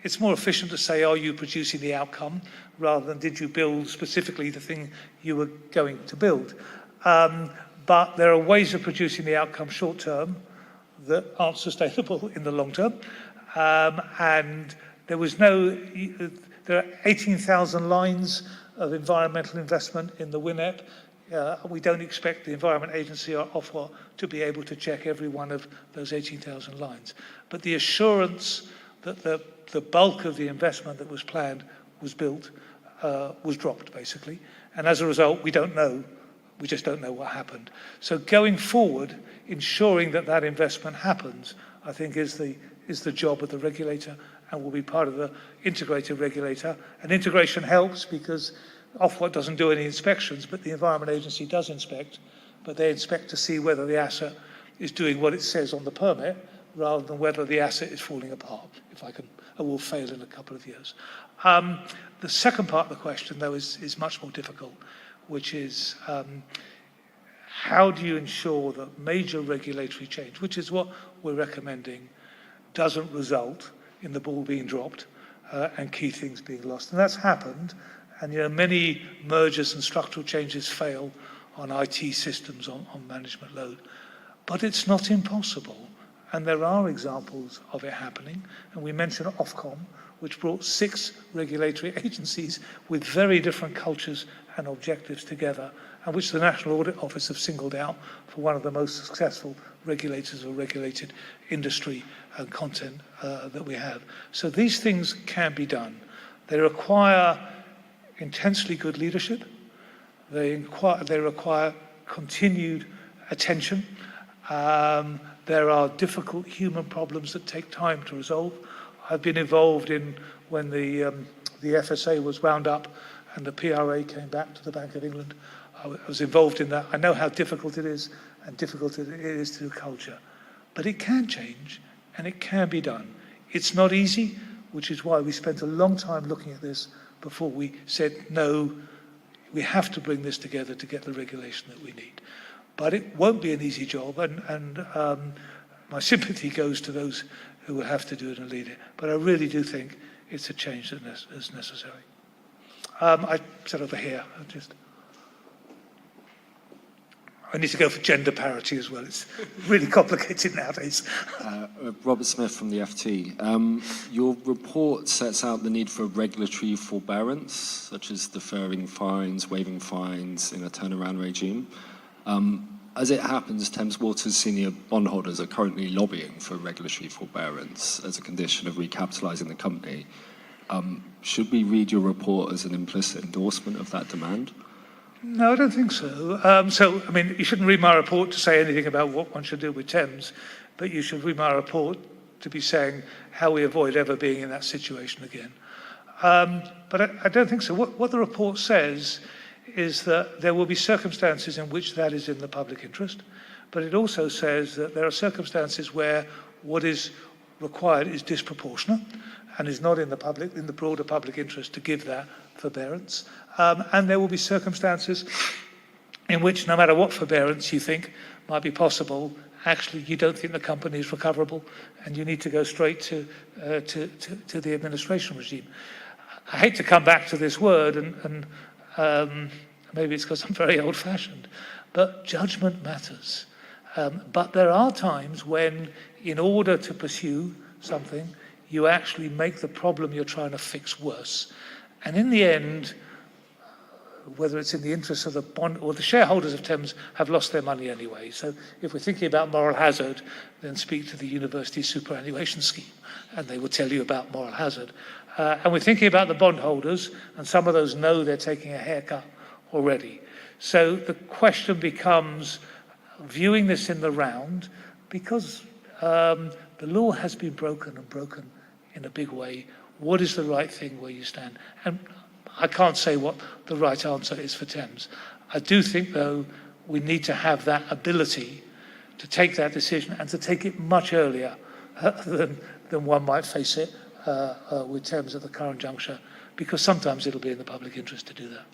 It's more efficient to say, are you producing the outcome, rather than did you build specifically the thing you were going to build. But there are ways of producing the outcome short term that aren't sustainable in the long term. And there are 18,000 lines of environmental investment in the WINEP. We don't expect the Environment Agency or Ofwat to be able to check every one of those 18,000 lines. But the assurance that the bulk of the investment that was planned was built was dropped, basically. And as a result, we don't know We just don't know what happened. So going forward, ensuring that that investment happens, I think is the job of the regulator and will be part of the integrated regulator. And integration helps because Ofwat doesn't do any inspections, but the Environment Agency does inspect, but they inspect to see whether the asset is doing what it says on the permit rather than whether the asset is falling apart, or will fail in a couple of years. The second part of the question, though, is much more difficult, which is how do you ensure that major regulatory change, which is what we're recommending, doesn't result in the ball being dropped and key things being lost. And that's happened. And many mergers and structural changes fail on IT systems, on management load. But it's not impossible. And there are examples of it happening. And we mentioned Ofcom, which brought 6 regulatory agencies with very different cultures and objectives together, and which the National Audit Office have singled out for one of the most successful regulators or regulated industry and content that we have. So these things can be done. They require intensely good leadership. They require continued attention. There are difficult human problems that take time to resolve. I've been involved in when the FSA was wound up and the PRA came back to the Bank of England. I was involved in that. I know how difficult it is and difficult it is to do culture. But it can change and it can be done. It's not easy, which is why we spent a long time looking at this before we said, no, we have to bring this together to get the regulation that we need. But it won't be an easy job, and my sympathy goes to those who will have to do it and lead it. But I really do think it's a change that is necessary. I said over here, I need to go for gender parity as well. It's really complicated nowadays. Robert Smith from the FT. Your report sets out the need for regulatory forbearance, such as deferring fines, waiving fines in a turnaround regime. As it happens, Thames Water's senior bondholders are currently lobbying for regulatory forbearance as a condition of recapitalising the company. Should we read your report as an implicit endorsement of that demand? No, I don't think so. I mean, you shouldn't read my report to say anything about what one should do with Thames, but you should read my report to be saying how we avoid ever being in that situation again. But I don't think so. What the report says is that there will be circumstances in which that is in the public interest, but it also says that there are circumstances where what is required is disproportionate and is not in the broader public interest to give that forbearance. And there will be circumstances in which, no matter what forbearance you think might be possible, actually you don't think the company is recoverable and you need to go straight to the administration regime. I hate to come back to this word, and maybe it's because I'm very old-fashioned, but judgment matters. But there are times when, in order to pursue something, you actually make the problem you're trying to fix worse. And in the end, whether it's in the interest of the bond or the shareholders of Thames have lost their money anyway. So if we're thinking about moral hazard, then speak to the university superannuation scheme and they will tell you about moral hazard. And we're thinking about the bondholders, and some of those know they're taking a haircut already. So the question becomes, viewing this in the round, because the law has been broken and broken in a big way, what is the right thing where you stand? And I can't say what the right answer is for Thames. I do think, though, we need to have that ability to take that decision and to take it much earlier than one might face it with Thames at the current juncture, because sometimes it'll be in the public interest to do that.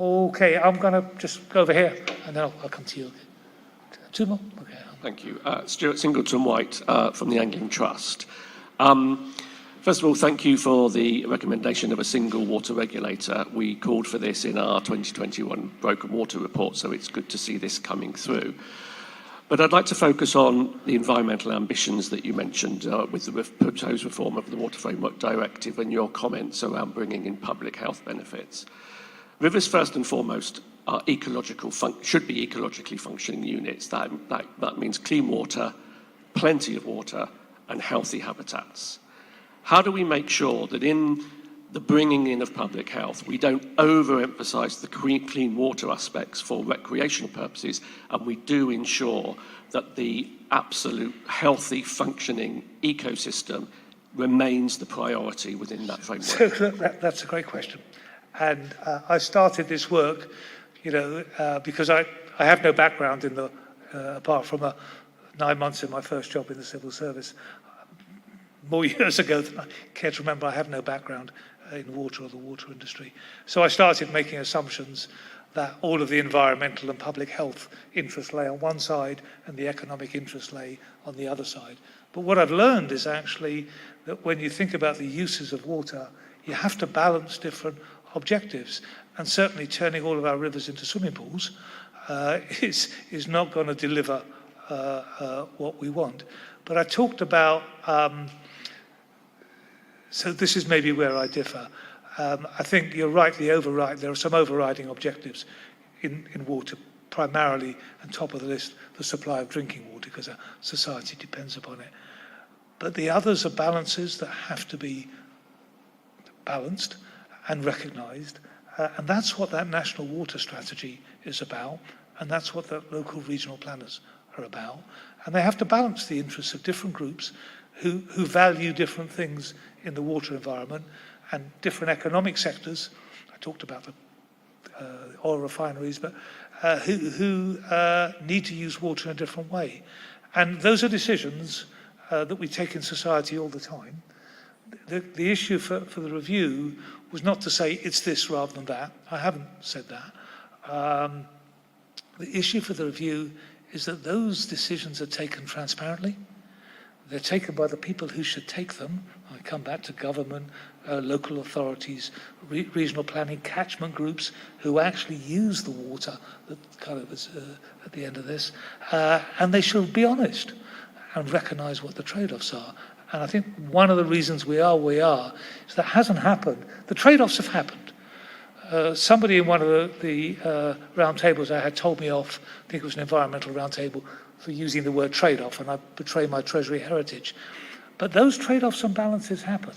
Okay, I'm going to just go over here and then I'll come to you. 2 more? Okay. Thank you. Stuart Singleton-White from the Angling Trust. First of all, thank you for the recommendation of a single water regulator. We called for this in our 2021 Broken Water Report, so it's good to see this coming through. But I'd like to focus on the environmental ambitions that you mentioned with the proposed reform of the Water Framework Directive and your comments around bringing in public health benefits. Rivers, first and foremost, are should be ecologically functioning units. That means clean water, plenty of water, and healthy habitats. How do we make sure that in the bringing in of public health. We don't overemphasise the clean water aspects for recreational purposes, and we do ensure that the absolute healthy functioning ecosystem remains the priority within that framework. So that's a great question. And I started this work, because I have no background in the, apart from 9 months in my first job in the civil service. More years ago than I care to remember, I have no background in water or the water industry. So I started making assumptions that all of the environmental and public health interests lay on one side and the economic interests lay on the other side. But what I've learned is actually that when you think about the uses of water, you have to balance different objectives. And certainly turning all of our rivers into swimming pools is not going to deliver what we want. But I talked about, so this is maybe where I differ. I think you're right, there are some overriding objectives in water, primarily, and top of the list, the supply of drinking water, because our society depends upon it. But the others are balances that have to be balanced and recognised, and that's what that national water strategy is about, and that's what the local regional planners are about. And they have to balance the interests of different groups who value different things in the water environment and different economic sectors. I talked about the oil refineries, but who need to use water in a different way. And those are decisions that we take in society all the time. The issue for the review was not to say it's this rather than that. I haven't said that. The issue for the review is that those decisions are taken transparently. They're taken by the people who should take them. I come back to government, local authorities, regional planning, catchment groups who actually use the water that kind of is at the end of this. And they should be honest and recognise what the trade-offs are. And I think one of the reasons we are where we are is that hasn't happened. The trade-offs have happened. Somebody in one of the round tables I had told me off, I think it was an environmental round table, for using the word trade-off, and I betray my Treasury heritage. But those trade-offs and balances happen.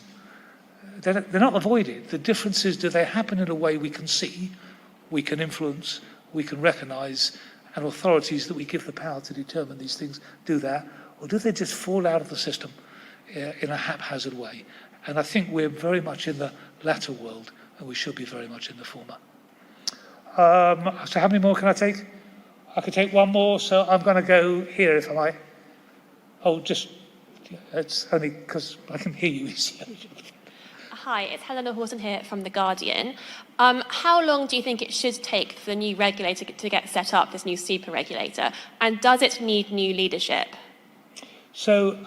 They're not avoided. The difference is, do they happen in a way we can see, we can influence, we can recognise, and authorities that we give the power to determine these things do that, or do they just fall out of the system in a haphazard way? And I think we're very much in the latter world, and we should be very much in the former. So how many more can I take? I could take one more, so I'm going to go here, if I might. Oh, it's only because I can hear you easier. Hi, it's Helena Horton here from The Guardian. How long do you think it should take for the new regulator to get set up, this new super regulator? And does it need new leadership? So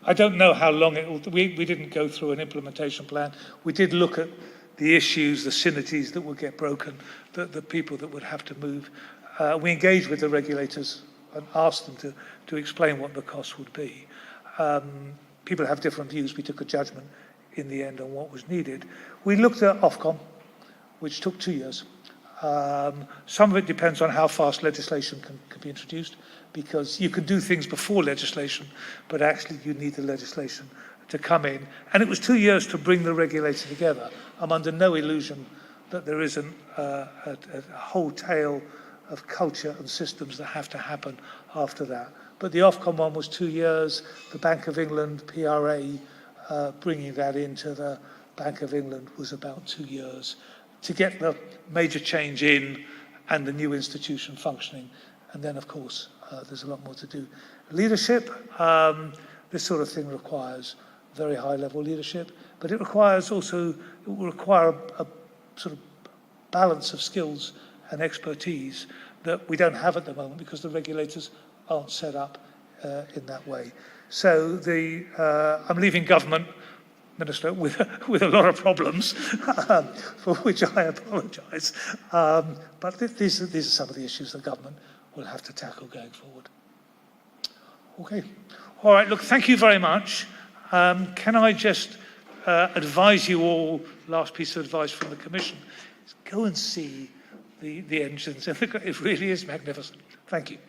I don't know how long it will. We didn't go through an implementation plan. We did look at the issues, the synergies that would get broken, the people that would have to move. We engaged with the regulators and asked them to explain what the costs would be. People have different views. We took a judgment in the end on what was needed. We looked at Ofcom, which took 2 years. Some of it depends on how fast legislation can be introduced, because you can do things before legislation, but actually you need the legislation to come in. And it was 2 years to bring the regulator together. I'm under no illusion that there isn't a whole tail of culture and systems that have to happen after that. But the Ofcom one was 2 years, the Bank of England, PRA, bringing that into the Bank of England was about 2 years. To get the major change in and the new institution functioning. And then, of course, there's a lot more to do. Leadership, this sort of thing requires very high-level leadership, but it requires also, it will require a sort of balance of skills and expertise that we don't have at the moment because the regulators aren't set up in that way. So I'm leaving government, Minister, with a lot of problems, for which I apologise. But these are some of the issues the government will have to tackle going forward. Okay. All right, look, thank you very much. Can I just advise you all, last piece of advice from the Commission, is go and see the engines. It really is magnificent. Thank you.